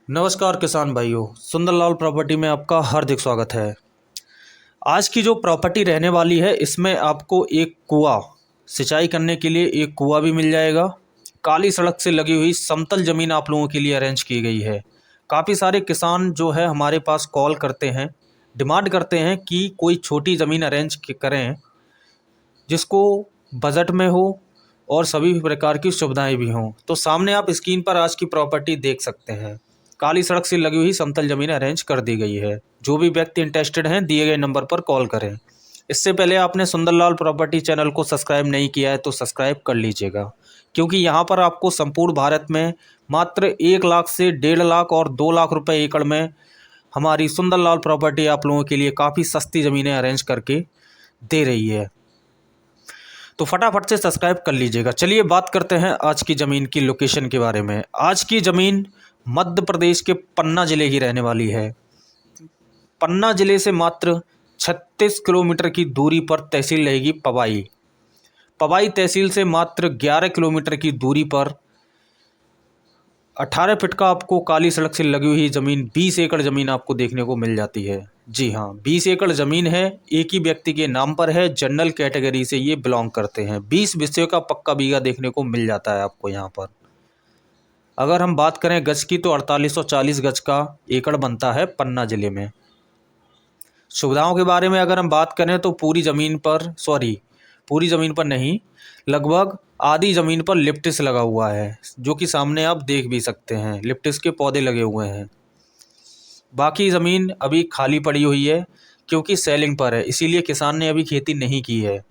नमस्कार किसान भाइयों, सुंदरलाल प्रॉपर्टी में आपका हार्दिक स्वागत है। आज की जो प्रॉपर्टी रहने वाली है इसमें आपको एक कुआं, सिंचाई करने के लिए एक कुआं भी मिल जाएगा। काली सड़क से लगी हुई समतल ज़मीन आप लोगों के लिए अरेंज की गई है। काफ़ी सारे किसान जो है हमारे पास कॉल करते हैं, डिमांड करते हैं कि कोई छोटी ज़मीन अरेंज करें जिसको बजट में हो और सभी प्रकार की सुविधाएं भी हों। तो सामने आप स्क्रीन पर आज की प्रॉपर्टी देख सकते हैं। काली सड़क से लगी हुई समतल ज़मीन अरेंज कर दी गई है। जो भी व्यक्ति इंटरेस्टेड हैं दिए गए नंबर पर कॉल करें। इससे पहले आपने सुंदरलाल प्रॉपर्टी चैनल को सब्सक्राइब नहीं किया है तो सब्सक्राइब कर लीजिएगा, क्योंकि यहाँ पर आपको संपूर्ण भारत में मात्र 1 लाख से 1.5 लाख और 2 लाख रुपए एकड़ में हमारी सुंदरलाल प्रॉपर्टी आप लोगों के लिए काफ़ी सस्ती ज़मीनें अरेंज करके दे रही है। तो फटाफट से सब्सक्राइब कर लीजिएगा। चलिए बात करते हैं आज की ज़मीन की लोकेशन के बारे में। आज की ज़मीन मध्य प्रदेश के पन्ना ज़िले की रहने वाली है। पन्ना ज़िले से मात्र 36 किलोमीटर की दूरी पर तहसील रहेगी पवाई। पवाई तहसील से मात्र 11 किलोमीटर की दूरी पर 18 फीट का आपको काली सड़क से लगी हुई ज़मीन 20 एकड़ ज़मीन आपको देखने को मिल जाती है। जी हाँ, 20 एकड़ ज़मीन है, एक ही व्यक्ति के नाम पर है। जनरल कैटेगरी से ये बिलोंग करते हैं। 20 बिस्से का पक्का बीघा देखने को मिल जाता है आपको यहाँ पर। अगर हम बात करें गज की तो 4840 गज का एकड़ बनता है पन्ना ज़िले में। सुविधाओं के बारे में अगर हम बात करें तो पूरी ज़मीन पर नहीं, लगभग आधी ज़मीन पर लिप्टिस लगा हुआ है, जो कि सामने आप देख भी सकते हैं। लिप्टिस के पौधे लगे हुए हैं। बाकी ज़मीन अभी खाली पड़ी हुई है क्योंकि सेलिंग पर है, इसीलिए किसान ने अभी खेती नहीं की है।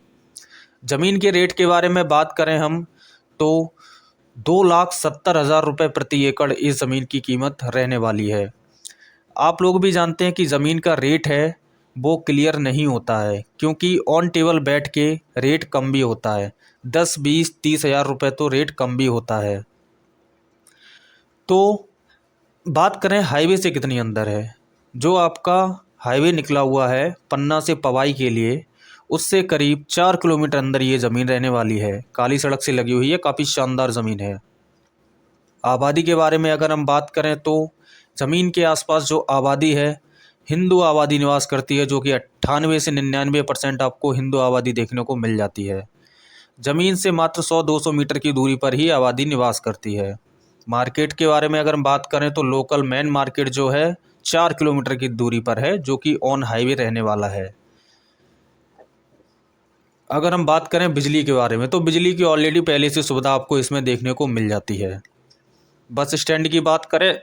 ज़मीन के रेट के बारे में बात करें हम तो 2,70,000 रुपये प्रति एकड़ इस ज़मीन की कीमत रहने वाली है। आप लोग भी जानते हैं कि ज़मीन का रेट है वो क्लियर नहीं होता है, क्योंकि ऑन टेबल बैठ के रेट कम भी होता है। 10, 20, 30 हज़ार रुपये तो रेट कम भी होता है। तो बात करें हाईवे से कितनी अंदर है। जो आपका हाईवे निकला हुआ है पन्ना से पवाई के लिए, उससे करीब 4 किलोमीटर अंदर ये ज़मीन रहने वाली है। काली सड़क से लगी हुई है, काफ़ी शानदार ज़मीन है। आबादी के बारे में अगर हम बात करें तो ज़मीन के आसपास जो आबादी है, हिंदू आबादी निवास करती है, जो कि 98 से 99% आपको हिंदू आबादी देखने को मिल जाती है। ज़मीन से मात्र 100-200 मीटर की दूरी पर ही आबादी निवास करती है। मार्केट के बारे में अगर हम बात करें तो लोकल मेन मार्केट जो है 4 किलोमीटर की दूरी पर है, जो कि ऑन हाईवे रहने वाला है। अगर हम बात करें बिजली के बारे में तो बिजली की ऑलरेडी पहले से सुविधा आपको इसमें देखने को मिल जाती है। बस स्टैंड की बात करें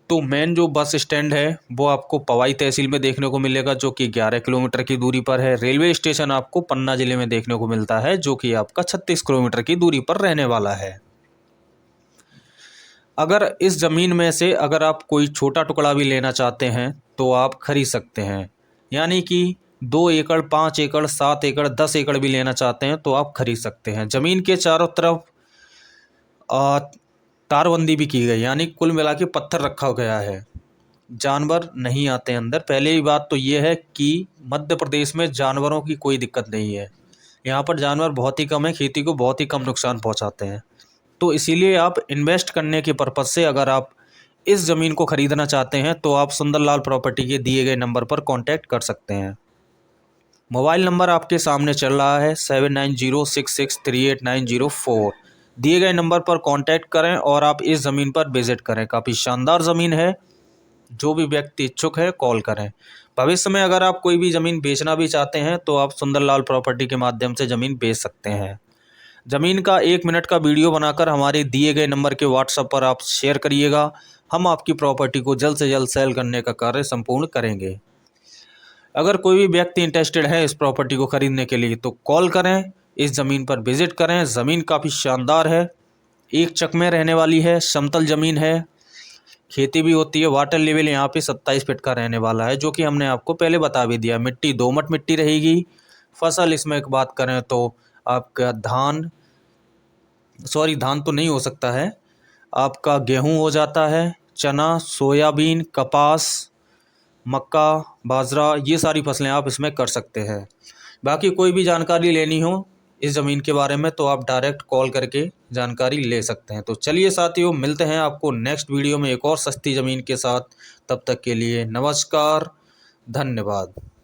तो मेन जो बस स्टैंड है वो आपको पवाई तहसील में देखने को मिलेगा, जो कि 11 किलोमीटर की दूरी पर है। रेलवे स्टेशन आपको पन्ना ज़िले में देखने को मिलता है, जो कि आपका 36 किलोमीटर की दूरी पर रहने वाला है। अगर इस ज़मीन में से अगर आप कोई छोटा टुकड़ा भी लेना चाहते हैं तो आप खरीद सकते हैं, यानी कि 2 एकड़, 5 एकड़, 7 एकड़, 10 एकड़ भी लेना चाहते हैं तो आप खरीद सकते हैं। ज़मीन के चारों तरफ तारबंदी भी की गई, यानी कुल मिला के पत्थर रखा गया है, जानवर नहीं आते अंदर। पहले ही बात तो ये है कि मध्य प्रदेश में जानवरों की कोई दिक्कत नहीं है। यहाँ पर जानवर बहुत ही कम है, खेती को बहुत ही कम नुकसान पहुँचाते हैं। तो इसीलिए आप इन्वेस्ट करने के पर्पज़ से अगर आप इस ज़मीन को ख़रीदना चाहते हैं तो आप सुंदरलाल प्रॉपर्टी के दिए गए नंबर पर कांटेक्ट कर सकते हैं। मोबाइल नंबर आपके सामने चल रहा है 7906638904। दिए गए नंबर पर कांटेक्ट करें और आप इस ज़मीन पर विज़िट करें। काफ़ी शानदार ज़मीन है। जो भी व्यक्ति इच्छुक है कॉल करें। भविष्य में अगर आप कोई भी ज़मीन बेचना भी चाहते हैं तो आप सुंदरलाल प्रॉपर्टी के माध्यम से ज़मीन बेच सकते हैं। ज़मीन का 1 मिनट का वीडियो बनाकर हमारे दिए गए नंबर के व्हाट्सएप पर आप शेयर करिएगा। हम आपकी प्रॉपर्टी को जल्द से जल्द सेल करने का कार्य संपूर्ण करेंगे। अगर कोई भी व्यक्ति इंटरेस्टेड है इस प्रॉपर्टी को ख़रीदने के लिए तो कॉल करें, इस ज़मीन पर विज़िट करें। ज़मीन काफ़ी शानदार है, एक चक में रहने वाली है, समतल ज़मीन है, खेती भी होती है। वाटर लेवल यहाँ पे 27 फीट का रहने वाला है, जो कि हमने आपको पहले बता भी दिया। मिट्टी दोमट मिट्टी रहेगी। फसल इसमें एक बात करें तो आपका धान तो नहीं हो सकता है, आपका गेहूं हो जाता है, चना, सोयाबीन, कपास, मक्का, बाजरा, ये सारी फसलें आप इसमें कर सकते हैं। बाकी कोई भी जानकारी लेनी हो इस ज़मीन के बारे में तो आप डायरेक्ट कॉल करके जानकारी ले सकते हैं। तो चलिए साथियों, मिलते हैं आपको नेक्स्ट वीडियो में एक और सस्ती ज़मीन के साथ। तब तक के लिए नमस्कार, धन्यवाद।